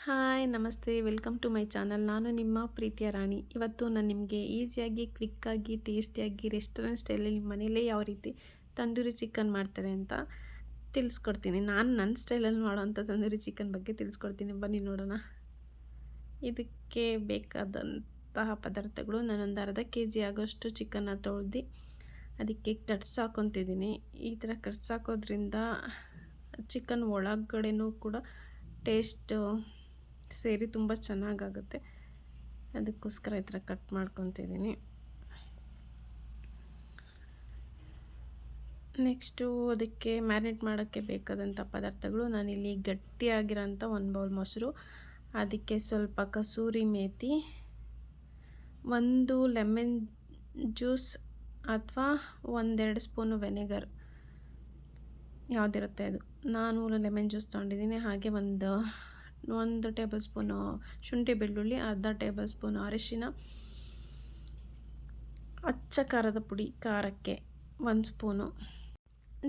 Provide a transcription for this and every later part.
Hi ನಮಸ್ತೆ, welcome to my channel. ನಾನು ನಿಮ್ಮ ಪ್ರೀತಿಯ ರಾಣಿ. ಇವತ್ತು ನಾನು ನಿಮಗೆ ಈಸಿಯಾಗಿ, ಕ್ವಿಕ್ಕಾಗಿ, ಟೇಸ್ಟಿಯಾಗಿ ರೆಸ್ಟೋರೆಂಟ್ ಸ್ಟೈಲಲ್ಲಿ ಮನೇಲೇ ಯಾವ ರೀತಿ ತಂದೂರಿ ಚಿಕನ್ ಮಾಡ್ತಾರೆ ಅಂತ ತಿಳಿಸ್ಕೊಡ್ತೀನಿ. ನಾನು ನನ್ನ ಸ್ಟೈಲಲ್ಲಿ ಮಾಡೋವಂಥ ತಂದೂರಿ ಚಿಕನ್ ಬಗ್ಗೆ ತಿಳಿಸ್ಕೊಡ್ತೀನಿ. ಬನ್ನಿ ನೋಡೋಣ. ಇದಕ್ಕೆ ಬೇಕಾದಂತಹ ಪದಾರ್ಥಗಳು, ನಾನೊಂದು ಅರ್ಧ kg ಆಗೋಷ್ಟು ಚಿಕನ್ನ ತೊಳೆದು ಅದಕ್ಕೆ ಕಟ್ಸ್ ಹಾಕ್ಕೊತಿದ್ದೀನಿ. ಈ ಥರ ಕಟ್ಸ್ ಹಾಕೋದ್ರಿಂದ ಚಿಕನ್ ಒಳಗಡೆನೂ ಕೂಡ ಟೇಸ್ಟ್ ಸೇರಿ ತುಂಬ ಚೆನ್ನಾಗಾಗುತ್ತೆ. ಅದಕ್ಕೋಸ್ಕರ ಈ ಥರ ಕಟ್ ಮಾಡ್ಕೊತಿದ್ದೀನಿ. ನೆಕ್ಸ್ಟು ಅದಕ್ಕೆ ಮ್ಯಾರಿನೇಟ್ ಮಾಡೋಕ್ಕೆ ಬೇಕಾದಂಥ ಪದಾರ್ಥಗಳು, ನಾನಿಲ್ಲಿ ಗಟ್ಟಿಯಾಗಿರೋಂಥ 1 ಬೌಲ್ ಮೊಸರು, ಅದಕ್ಕೆ ಸ್ವಲ್ಪ ಕಸೂರಿ ಮೇಥಿ, 1 ಲೆಮನ್ ಜ್ಯೂಸ್ ಅಥವಾ 1-2 ಸ್ಪೂನು ವೆನೆಗರ್ ಯಾವುದಿರುತ್ತೆ ಅದು. ನಾನು ಲೆಮನ್ ಜ್ಯೂಸ್ ತೊಗೊಂಡಿದ್ದೀನಿ. ಹಾಗೆ ಒಂದು ಟೇಬಲ್ ಸ್ಪೂನು ಶುಂಠಿ ಬೆಳ್ಳುಳ್ಳಿ, ಅರ್ಧ ಟೇಬಲ್ ಸ್ಪೂನು ಅರಿಶಿನ, ಅಚ್ಚ ಖಾರದ ಪುಡಿ ಖಾರಕ್ಕೆ 1 ಸ್ಪೂನು,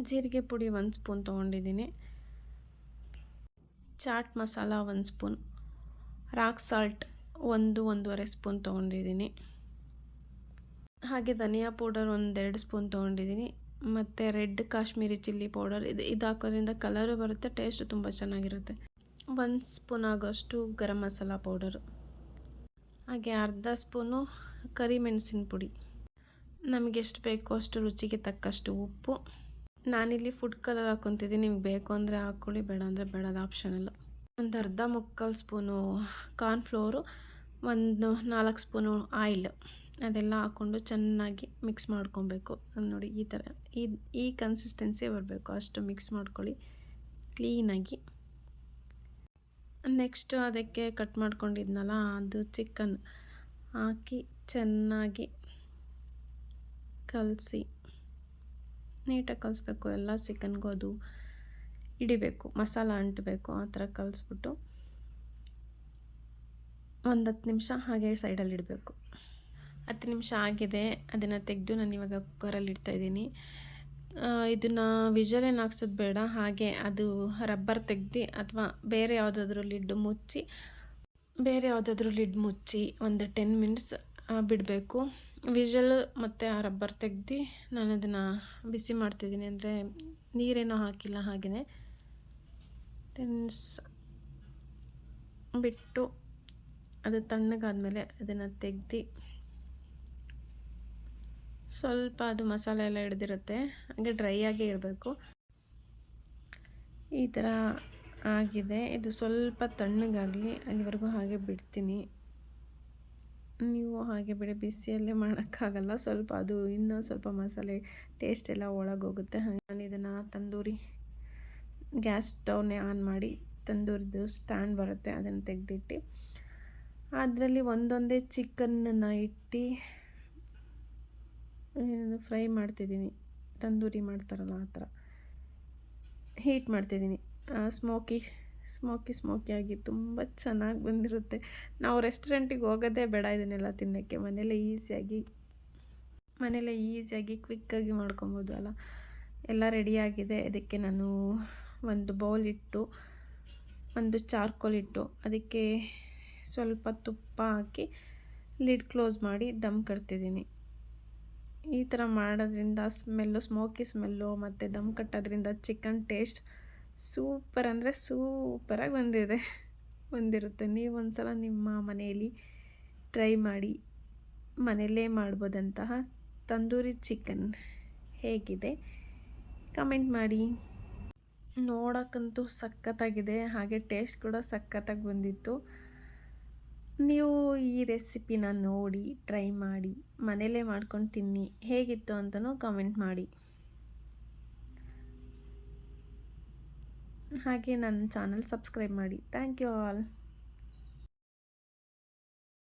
ಜೀರಿಗೆ ಪುಡಿ 1 ಸ್ಪೂನ್ ತೊಗೊಂಡಿದ್ದೀನಿ, chaat masala 1 spoon, rock salt 1-1.5 spoon ತೊಗೊಂಡಿದ್ದೀನಿ, ಹಾಗೆ ಧನಿಯಾ ಪೌಡರ್ 1-2 ಸ್ಪೂನ್ ತೊಗೊಂಡಿದ್ದೀನಿ, ಮತ್ತು ರೆಡ್ ಕಾಶ್ಮೀರಿ ಚಿಲ್ಲಿ ಪೌಡರ್. ಇದು ಹಾಕೋದ್ರಿಂದ ಕಲರು ಬರುತ್ತೆ, ಟೇಸ್ಟು ತುಂಬ ಚೆನ್ನಾಗಿರುತ್ತೆ. 1 ಸ್ಪೂನ್ ಆಗೋಷ್ಟು ಗರಂ ಮಸಾಲ ಪೌಡರು, ಹಾಗೆ ಅರ್ಧ ಸ್ಪೂನು ಕರಿಮೆಣಸಿನ ಪುಡಿ, ನಮಗೆ ಎಷ್ಟು ಬೇಕೋ ಅಷ್ಟು ರುಚಿಗೆ ತಕ್ಕಷ್ಟು ಉಪ್ಪು. ನಾನಿಲ್ಲಿ ಫುಡ್ ಕಲರ್ ಹಾಕ್ಕೊತಿದ್ದೀನಿ, ನಿಮ್ಗೆ ಬೇಕು ಅಂದರೆ ಹಾಕ್ಕೊಳ್ಳಿ, ಬೇಡ ಅಂದರೆ ಬೇಡ, ಅದು ಆಪ್ಷನಲ್ಲು. ಒಂದು ಮುಕ್ಕಾಲು ಸ್ಪೂನು ಕಾರ್ನ್ಫ್ಲೋರು, 4 ಸ್ಪೂನು ಆಯಿಲ್, ಅದೆಲ್ಲ ಹಾಕ್ಕೊಂಡು ಚೆನ್ನಾಗಿ ಮಿಕ್ಸ್ ಮಾಡ್ಕೊಬೇಕು. ನೋಡಿ ಈ ಥರ ಈ ಕನ್ಸಿಸ್ಟೆನ್ಸಿ ಬರಬೇಕು, ಅಷ್ಟು ಮಿಕ್ಸ್ ಮಾಡ್ಕೊಳ್ಳಿ ಕ್ಲೀನಾಗಿ. ನೆಕ್ಸ್ಟು ಅದಕ್ಕೆ ಕಟ್ ಮಾಡ್ಕೊಂಡಿದ್ನಲ್ಲ ಅದು ಚಿಕನ್ ಹಾಕಿ ಚೆನ್ನಾಗಿ ಕಲಸಿ, ನೀಟಾಗಿ ಕಲಿಸ್ಬೇಕು. ಎಲ್ಲ ಚಿಕನ್ಗೂ ಅದು ಹಿಡಿಬೇಕು, ಮಸಾಲ ಅಂಟಬೇಕು. ಆ ಥರ ಕಲಿಸ್ಬಿಟ್ಟು 10 ನಿಮಿಷ ಹಾಗೆ ಸೈಡಲ್ಲಿ ಇಡಬೇಕು. 10 ನಿಮಿಷ ಆಗಿದೆ, ಅದನ್ನು ತೆಗೆದು ನಾನು ಇವಾಗ ಕುಕ್ಕರಲ್ಲಿ ಇಡ್ತಾಯಿದ್ದೀನಿ. ಇದನ್ನು ವಿಜಲೇನು ಹಾಕ್ಸೋದು ಬೇಡ, ಹಾಗೆ ಅದು ರಬ್ಬರ್ ತೆಗ್ದು ಅಥವಾ ಬೇರೆ ಯಾವುದಾದ್ರೂ ಲಿಡ್ ಮುಚ್ಚಿ ಒಂದು 10 ಮಿನಿಟ್ಸ್ ಬಿಡಬೇಕು. ವಿಜಲ್ ಮತ್ತು ಆ ರಬ್ಬರ್ ತೆಗ್ದು ನಾನು ಅದನ್ನು ಬಿಸಿ ಮಾಡ್ತಿದ್ದೀನಿ, ಅಂದರೆ ನೀರೇನೋ ಹಾಕಿಲ್ಲ, ಹಾಗೆಯೇ 10 ಮಿನಿಟ್ಸ್ ಬಿಟ್ಟು ಅದು ತಣ್ಣಗಾದ್ಮೇಲೆ ಅದನ್ನು ತೆಗ್ದು, ಸ್ವಲ್ಪ ಅದು ಮಸಾಲೆ ಎಲ್ಲ ಹಿಡ್ದಿರುತ್ತೆ, ಹಾಗೆ ಡ್ರೈ ಆಗೇ ಇರಬೇಕು. ಈ ಥರ ಆಗಿದೆ. ಇದು ಸ್ವಲ್ಪ ತಣ್ಣಗಾಗಲಿ, ಅಲ್ಲಿವರೆಗೂ ಹಾಗೆ ಬಿಡ್ತೀನಿ. ನೀವು ಹಾಗೆ ಬಿಡಿ, ಬಿಸಿಯಲ್ಲೇ ಮಾಡೋಕ್ಕಾಗಲ್ಲ, ಸ್ವಲ್ಪ ಅದು ಇನ್ನೂ ಸ್ವಲ್ಪ ಮಸಾಲೆ ಟೇಸ್ಟ್ ಎಲ್ಲ ಒಳಗೋಗುತ್ತೆ. ಹಾಗೆ ನಾನು ಇದನ್ನು ತಂದೂರಿ ಗ್ಯಾಸ್ ಸ್ಟವ್ನೇ ಆನ್ ಮಾಡಿ, ತಂದೂರಿದು ಸ್ಟ್ಯಾಂಡ್ ಬರುತ್ತೆ ಅದನ್ನು ತೆಗೆದಿಟ್ಟು ಅದರಲ್ಲಿ ಒಂದೊಂದೇ ಚಿಕನ್ನನ್ನು ಇಟ್ಟು ಫ್ರೈ ಮಾಡ್ತಿದ್ದೀನಿ. ತಂದೂರಿ ಮಾಡ್ತಾರಲ್ಲ ಆ ಥರ ಹೀಟ್ ಮಾಡ್ತಿದ್ದೀನಿ. ಸ್ಮೋಕಿಯಾಗಿ ತುಂಬ ಚೆನ್ನಾಗಿ ಬಂದಿರುತ್ತೆ. ನಾವು ರೆಸ್ಟೋರೆಂಟಿಗೆ ಹೋಗೋದೇ ಬೇಡ ಇದನ್ನೆಲ್ಲ ತಿನ್ನೋಕ್ಕೆ, ಮನೇಲೇ ಈಸಿಯಾಗಿ ಕ್ವಿಕ್ಕಾಗಿ ಮಾಡ್ಕೊಬೋದು ಅಲ್ಲ. ಎಲ್ಲ ರೆಡಿಯಾಗಿದೆ. ಅದಕ್ಕೆ ನಾನು ಒಂದು ಬೌಲ್ ಇಟ್ಟು, ಒಂದು ಚಾರ್ಕೋಲ್ ಇಟ್ಟು, ಅದಕ್ಕೆ ಸ್ವಲ್ಪ ತುಪ್ಪ ಹಾಕಿ ಲಿಡ್ ಕ್ಲೋಸ್ ಮಾಡಿ ದಮ್ ಕಟ್ತಿದ್ದೀನಿ. ಈ ಥರ ಮಾಡೋದ್ರಿಂದ ಸ್ಮೋಕಿ ಸ್ಮೆಲ್ಲು ಮತ್ತು ದಮ್ ಕಟ್ಟೋದ್ರಿಂದ ಚಿಕನ್ ಟೇಸ್ಟ್ ಸೂಪರ್ ಅಂದರೆ ಸೂಪರಾಗಿ ಬಂದಿರುತ್ತೆ. ನೀವು ಒಂದ್ಸಲ ನಿಮ್ಮ ಮನೆಯಲ್ಲಿ ಟ್ರೈ ಮಾಡಿ. ಮನೆಯಲ್ಲೇ ಮಾಡ್ಬೋದಂತಹ ತಂದೂರಿ ಚಿಕನ್ ಹೇಗಿದೆ ಕಮೆಂಟ್ ಮಾಡಿ. ನೋಡೋಕ್ಕಂತೂ ಸಖತ್ತಾಗಿದೆ, ಹಾಗೆ ಟೇಸ್ಟ್ ಕೂಡ ಸಖತ್ತಾಗಿ ಬಂದಿತ್ತು. ನೀವು ಈ ರೆಸಿಪಿನ ನೋಡಿ ಟ್ರೈ ಮಾಡಿ, ಮನೇಲೇ ಮಾಡ್ಕೊಂಡು ತಿನ್ನಿ. ಹೇಗಿತ್ತು ಅಂತಲೂ ಕಮೆಂಟ್ ಮಾಡಿ. ಹಾಗೆ ನನ್ನ ಚಾನಲ್ ಸಬ್ಸ್ಕ್ರೈಬ್ ಮಾಡಿ. Thank you all.